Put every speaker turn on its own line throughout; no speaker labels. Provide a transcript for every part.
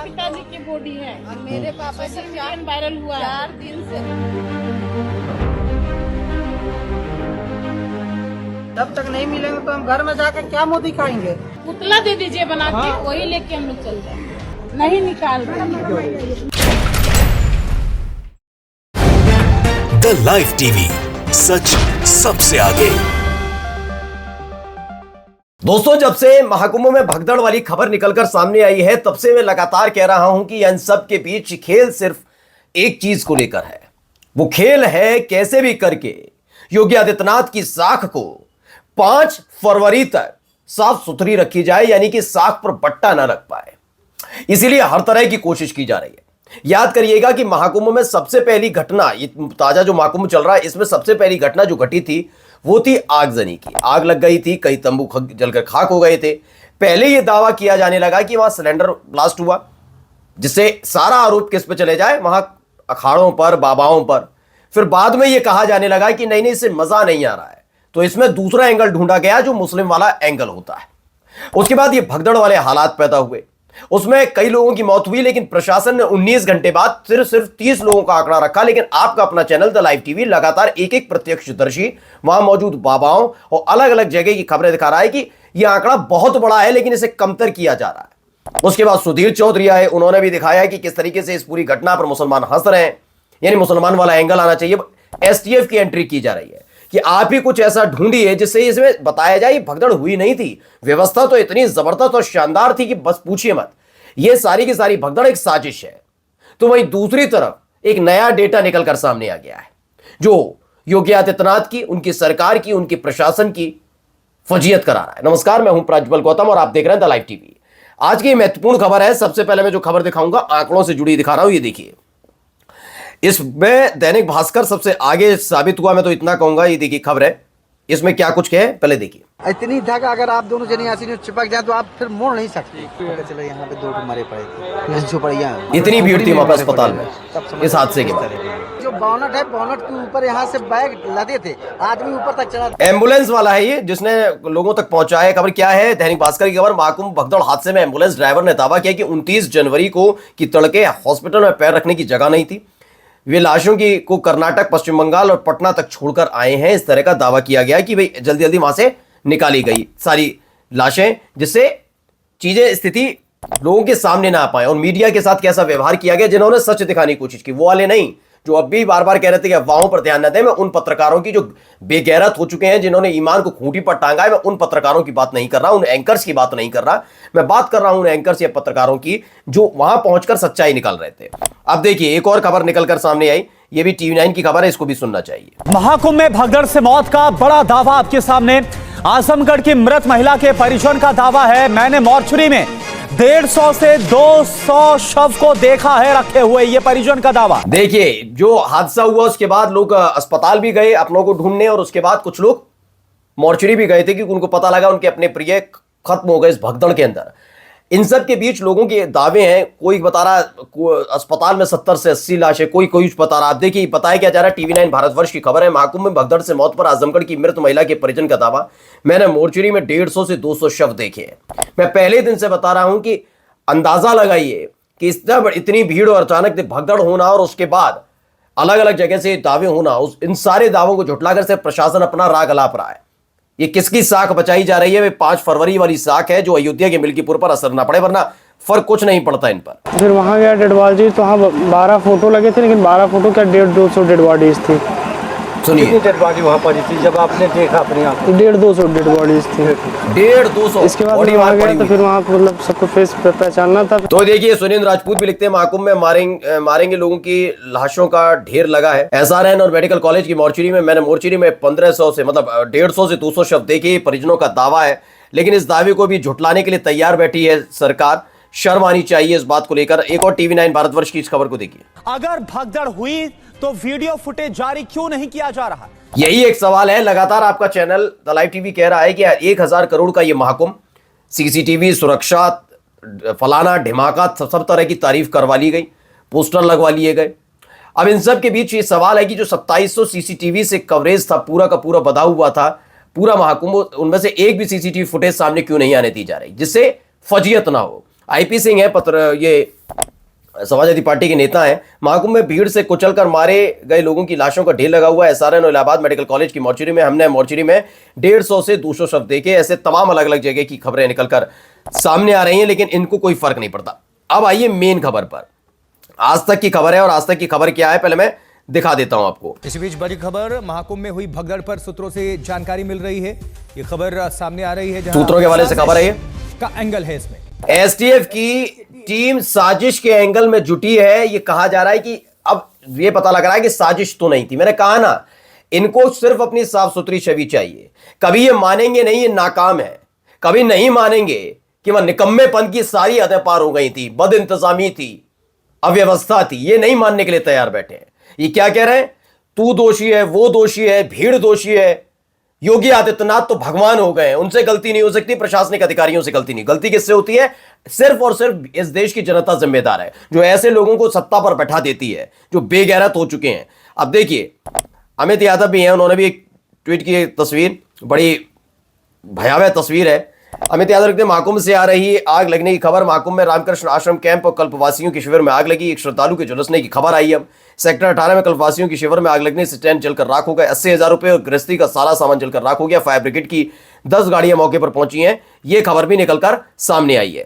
पिताजी की बॉडी है
और मेरे पापा से
वायरल हुआ है
4 दिन से।
जब तक नहीं मिलेंगे तो हम घर में जाकर क्या मुंह दिखाएंगे।
पुतला दे दीजिए बना के, वही लेके हम लोग चल जाए, नहीं निकाल रहे।
द लाइव टीवी, सच सबसे आगे। दोस्तों, जब से महाकुंभ में भगदड़ वाली खबर निकलकर सामने आई है, तब से मैं लगातार कह रहा हूं कि इन सब के बीच खेल सिर्फ एक चीज को लेकर है। वो खेल है कैसे भी करके योगी आदित्यनाथ की साख को 5 फरवरी तक साफ सुथरी रखी जाए, यानी कि साख पर बट्टा ना लग पाए। इसीलिए हर तरह की कोशिश की जा रही है। याद करिएगा कि महाकुंभ में सबसे पहली घटना, ये ताजा जो महाकुंभ चल रहा है, इसमें सबसे पहली घटना जो घटी थी वो थी आगजनी की। आग लग गई थी, कई तंबू जलकर खाक हो गए थे। पहले यह दावा किया जाने लगा कि वहां सिलेंडर ब्लास्ट हुआ, जिससे सारा आरोप किस पे चले जाए, वहां अखाड़ों पर, बाबाओं पर। फिर बाद में यह कहा जाने लगा कि नहीं, इससे मजा नहीं आ रहा है, तो इसमें दूसरा एंगल ढूंढा गया जो मुस्लिम वाला एंगल होता है। उसके बाद ये भगदड़ वाले हालात पैदा हुए, उसमें कई लोगों की मौत हुई, लेकिन प्रशासन ने 19 घंटे बाद सिर्फ 30 लोगों का आंकड़ा रखा। लेकिन आपका अपना चैनल द लाइव टीवी लगातार एक एक प्रत्यक्षदर्शी, वहां मौजूद बाबाओं और अलग अलग जगह की खबरें दिखा रहा है कि यह आंकड़ा बहुत बड़ा है, लेकिन इसे कमतर किया जा रहा है। उसके बाद सुधीर चौधरी आए, उन्होंने भी दिखाया है कि किस तरीके से इस पूरी घटना पर मुसलमान हंस रहे हैं, यानी मुसलमान वाला एंगल आना चाहिए। एसटीएफ की एंट्री की जा रही है कि आप ही कुछ ऐसा ढूंढिए जिससे इसमें बताया जाए भगदड़ हुई नहीं थी, व्यवस्था तो इतनी जबरदस्त और शानदार थी कि बस पूछिए मत। यह सारी की सारी भगदड़ एक साजिश है। तो वहीं दूसरी तरफ एक नया डेटा निकलकर सामने आ गया है जो योगी आदित्यनाथ की, उनकी सरकार की, उनके प्रशासन की फजीयत करा रहा है। नमस्कार, मैं हूं प्रज्वल गौतम और आप देख रहे हैं द लाइव टीवी। आज की महत्वपूर्ण खबर है। सबसे पहले मैं जो खबर दिखाऊंगा आंकड़ों से जुड़ी दिखा रहा हूं, ये देखिए। इसमें दैनिक भास्कर सबसे आगे साबित हुआ, मैं तो इतना कहूंगा। ये देखिए खबर है, इसमें क्या कुछ कहे पहले देखिए।
इतनी धागा अगर आप दोनों जने यहाँ चिपक जाए तो आप फिर मोड़ नहीं सकते। चलो यहाँ पे 2 मरे पड़े थे, झोपड़ियाँ,
इतनी भीड़ थी वहां पर अस्पताल में इस हादसे के बाद।
जो बोनट है, बोनट के ऊपर यहाँ से बैग लदे थे, आदमी ऊपर तक चढ़ा।
एम्बुलेंस वाला है ये जिसने लोगों तक पहुंचाया। खबर क्या है, दैनिक भास्कर की खबर। महाकुंभ भगदड़ हादसे में एम्बुलेंस ड्राइवर ने दावा किया कि 29 जनवरी को की तड़के हॉस्पिटल में पैर रखने की जगह नहीं थी। वे लाशों की को कर्नाटक, पश्चिम बंगाल और पटना तक छोड़कर आए हैं। इस तरह का दावा किया गया कि भाई जल्दी जल्दी वहां से निकाली गई सारी लाशें, जिससे चीजें, स्थिति लोगों के सामने ना आ पाए। और मीडिया के साथ कैसा व्यवहार किया गया, जिन्होंने सच दिखाने की कोशिश की, वो वाले नहीं जो अब भी बार बार कह रहे थे कि अफवाहों पर ध्यान न दें। मैं उन पत्रकारों की जो बेगैरत हो चुके हैं, जिन्होंने ईमान को खूंटी पर टांगा है, मैं उन पत्रकारों की बात नहीं कर रहा, उन एंकर्स की बात नहीं कर रहा। मैं बात कर रहा हूं उन एंकर्स या पत्रकारों की जो वहां पहुंचकर सच्चाई निकाल रहे थे। अब देखिए, एक और खबर निकलकर सामने आई, ये भी टीवी 9 की खबर है, इसको भी सुनना चाहिए।
महाकुंभ में भगदड़ से मौत का बड़ा दावा आपके सामने। आजमगढ़ की मृत महिला के परिजन का दावा है, मैंने मॉर्चरी में 150 से 200 शव को देखा है रखे हुए, ये परिजन का दावा।
देखिए, जो हादसा हुआ उसके बाद लोग अस्पताल भी गए अपनों को ढूंढने, और उसके बाद कुछ लोग मॉर्चरी भी गए थे क्योंकि उनको पता लगा उनके अपने प्रिय खत्म हो गए इस भगदड़ के अंदर। इन सब के बीच लोगों के दावे हैं, कोई बता रहा अस्पताल में 70 से 80 लाशें, कोई कुछ बता रहा। आप देखिए, बताया क्या जा रहा है, टीवी 9 भारतवर्ष की खबर है। महाकुंभ में भगदड़ से मौत पर आजमगढ़ की मृत महिला के परिजन का दावा, मैंने मोर्चरी में 150 से 200 शव देखे हैं। मैं पहले दिन से बता रहा हूं कि अंदाजा लगाइए कि इतनी भीड़ और अचानक भगदड़ होना और उसके बाद अलग अलग जगह से दावे होना, इन सारे दावों को झुठलाकर सिर्फ प्रशासन अपना राग अलाप रहा है। ये किसकी साख बचाई जा रही है? वे 5 फरवरी वाली साख है जो अयोध्या के मिल्कीपुर पर असर ना पड़े, वरना फर्क कुछ नहीं पड़ता इन पर।
फिर वहाँ गया डेड बॉडी, तो वहाँ 12 फोटो लगे थे, लेकिन 12 फोटो क्या 150-200 डेड बॉडीज थी।
सुनिए,
डेड बॉडी वहाँ पड़ी थी जब आपने देखा अपने आप?
150-200 डेड बॉडीज थी।
150-200।
इसके बाद वहाँ गया तो फिर वहाँ मतलब सबको फेस पहचानना था।
तो देखिए, सुनील राजपूत भी लिखते हैं, महाकुंभ में मारेंगे लोगों की लाशों का ढेर लगा है। एसआरएन और मेडिकल कॉलेज की मॉर्चरी में, मैंने मॉर्चरी में 1500 से मतलब 150 से 200 शव देखे, परिजनों का दावा है। लेकिन इस दावे को भी झुटलाने के लिए तैयार बैठी है सरकार। शर्म आनी चाहिए इस बात को लेकर। एक और टीवी 9 भारतवर्ष की इस खबर को देखिए।
अगर भगदड़ हुई तो वीडियो फुटेज जारी क्यों नहीं किया जा रहा?
यही एक सवाल है। लगातार आपका चैनल द लाइव टीवी कह रहा है कि 1000 करोड़ का यह महाकुंभ, सीसीटीवी, सुरक्षा, फलाना ढिमाका, सब तरह की तारीफ करवा ली गई, पोस्टर लगवा लिए गए। अब इन सब के बीच ये सवाल है कि जो 2700 सीसीटीवी से कवरेज था, पूरा का पूरा बधा हुआ था पूरा महाकुंभ, उनमें से एक भी सीसीटीवी फुटेज सामने क्यों नहीं आने दी जा रही, जिससे फजीयत ना हो। आईपी सिंह है, ये समाजवादी पार्टी के नेता हैं। महाकुंभ में भीड़ से कुचलकर मारे गए लोगों की लाशों का ढेर लगा हुआ है। एसआरएन और इलाहाबाद मेडिकल कॉलेज की मोर्चरी में हमने मोर्चरी में 150 से 200 शव देखे। ऐसे तमाम अलग अलग जगह की खबरें निकलकर सामने आ रही हैं, लेकिन इनको कोई फर्क नहीं पड़ता। अब आइए मेन खबर पर। आज तक की खबर है, और आज तक की खबर क्या है पहले मैं दिखा देता हूं आपको।
इसी बीच बड़ी खबर महाकुंभ में हुई भगदड़ पर सूत्रों से जानकारी मिल रही है। ये खबर सामने आ रही है,
सूत्रों के हवाले से खबर है, ये
का एंगल है इसमें।
एसटीएफ की टीम साजिश के एंगल में जुटी है। ये कहा जा रहा है कि अब ये पता लग रहा है कि साजिश तो नहीं थी। मैंने कहा ना, इनको सिर्फ अपनी साफ सुथरी छवि चाहिए। कभी ये मानेंगे नहीं ये नाकाम है, कभी नहीं मानेंगे कि वह निकम्मेपन की सारी हदें पार हो गई थी, बद इंतजामी थी, अव्यवस्था थी। ये नहीं मानने के लिए तैयार बैठे हैं। ये क्या कह रहे हैं? तू दोषी है, वो दोषी है, भीड़ दोषी है, योगी आदित्यनाथ तो भगवान हो गए, उनसे गलती नहीं हो सकती, प्रशासनिक अधिकारियों से गलती नहीं। गलती किससे होती है? सिर्फ और सिर्फ इस देश की जनता जिम्मेदार है, जो ऐसे लोगों को सत्ता पर बैठा देती है, जो बेगैरत हो चुके हैं। अब देखिए, अमित यादव भी हैं, उन्होंने भी एक ट्वीट की तस्वीर, बड़ी भयावह तस्वीर है। अमित यादव लिखते हैं, महाकुंभ से आ रही आग लगने की खबर। महाकुंभ में रामकृष्ण आश्रम कैंप और कल्पवासियों के शिविर में आग लगी। एक श्रद्धालु के झुलसने की खबर आई। अब सेक्टर 18 में कल्पवासियों के शिविर में आग लगने से टेंट जलकर राख हो गए। 80,000 रुपए और गृहस्थी का सारा सामान जलकर राख हो गया। फायर ब्रिगेड की 10 गाड़ियां मौके पर पहुंची हैं। यह खबर भी निकलकर सामने आई है।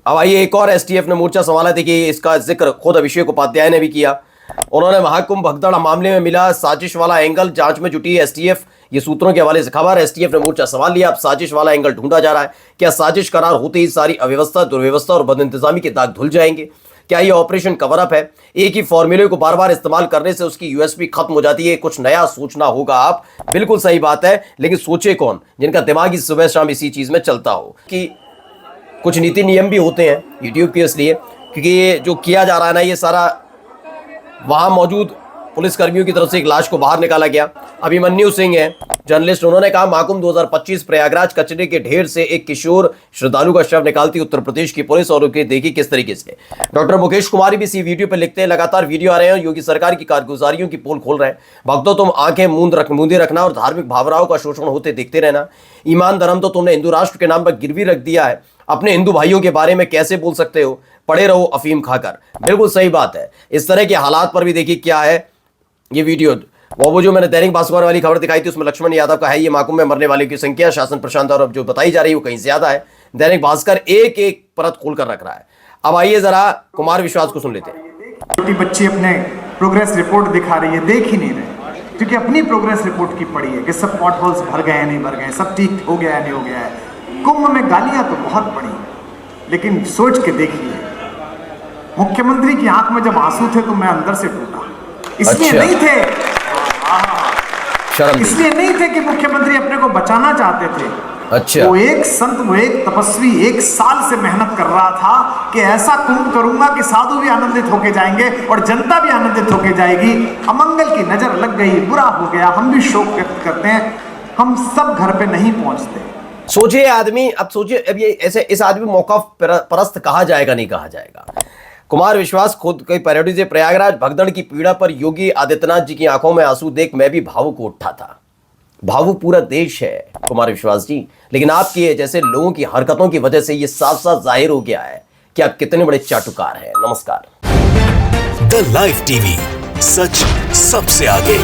अब आइए, एक और एसटीएफ ने मोर्चा संभाला। देखिए, इसका जिक्र खुद अभिषेक उपाध्याय ने भी किया। उन्होंने महाकुंभ भगदड़ मामले में मिला साजिश वाला एंगल, जांच में जुटी एसटीएफ। ये सूत्रों के हवाले से खबर। एसटीएफ ने मोर्चा संभाल लिया। अब साजिश वाला एंगल ढूंढा जा रहा है। क्या साजिश करार होते ही सारी अव्यवस्था, दुर्व्यवस्था और बदइंतजामी के दाग धुल जाएंगे? क्या ये ऑपरेशन कवर अप है? एक ही फॉर्मूले को बार बार इस्तेमाल करने से उसकी यूएसपी खत्म हो जाती है। कुछ नया सोचना होगा। आप बिल्कुल सही बात है, लेकिन सोचे कौन? जिनका दिमाग ही सुबह शाम इसी चीज में चलता हो। कि कुछ नीति नियम भी होते हैं यूट्यूब के, इसलिए क्योंकि ये जो किया जा रहा है ना, ये सारा वहां मौजूद पुलिसकर्मियों की तरफ से एक लाश को बाहर निकाला गया। अभिमन्यु सिंह है जर्नलिस्ट, उन्होंने कहा, महाकुंभ 2025 प्रयागराज कचरे के ढेर से एक किशोर श्रद्धालु का शव निकालती उत्तर प्रदेश की पुलिस, और उनकी देखी किस तरीके से। डॉक्टर मुकेश कुमार भी इसी वीडियो पर लिखते हैं, लगातार वीडियो आ रहे हैं, योगी सरकार की कारगुजारियों की पोल खोल रहे हैं। भक्तों, तुम आंखें मूंदे रखना और धार्मिक भावनाओं का शोषण होते देखते रहना। ईमान धर्म तो तुमने हिंदू राष्ट्र के नाम पर गिरवी रख दिया है। अपने हिंदू भाइयों के बारे में कैसे बोल सकते हो? पड़े रहो अफीम खाकर। बिल्कुल सही बात है। इस तरह के हालात पर भी देखिए क्या है ये वीडियो। वो जो मैंने दैनिक भास्कर वाली खबर दिखाई थी, उसमें लक्ष्मण यादव का है। ये महाकुंभ में मरने वाले की संख्या शासन प्रशांत और अब जो बताई जा रही है वो कहीं ज्यादा है। दैनिक भास्कर एक एक परत खोलकर रख रहा है। अब आइए जरा कुमार विश्वास को सुन लेते हैं।
छोटी बच्ची अपने प्रोग्रेस रिपोर्ट दिखा रही है, देख ही नहीं रहे, क्योंकि अपनी प्रोग्रेस रिपोर्ट की पड़ी है कि सब पॉट होल्स भर गए हैं, नहीं भर गए, सब ठीक हो गया है, नहीं हो गया है। कुंभ में गालियां तो बहुत पड़ी, लेकिन सोच के देखिए, मुख्यमंत्री की आंख में जब आंसू थे तो मैं अंदर से टूटा। इसलिए नहीं थे, इसलिए नहीं थे कि मुख्यमंत्री अपने को बचाना चाहते थे।
अच्छा।
वो एक संत, वो एक तपस्वी 1 साल से मेहनत कर रहा था कि ऐसा कुंभ करूंगा कि साधु भी आनंदित होके जाएंगे और जनता भी आनंदित होके जाएगी। अमंगल की नजर लग गई, बुरा हो गया, हम भी शोक व्यक्त करते हैं, हम सब घर पे नहीं पहुंचते।
सोचिए आदमी, अब सोचिए, अब ये ऐसे इस आदमी मौका परस्त कहा जाएगा, नहीं कहा जाएगा। कुमार विश्वास खुद कई पैरोडी से प्रयागराज भगदड़ की पीड़ा पर योगी आदित्यनाथ जी की आंखों में आंसू देख मैं भी भावुक उठा था। भावुक पूरा देश है कुमार विश्वास जी, लेकिन आपके जैसे लोगों की हरकतों की वजह से ये साफ साफ जाहिर हो गया है कि आप कितने बड़े चाटुकार हैं। नमस्कार।
द लाइव टीवी, सच सबसे आगे।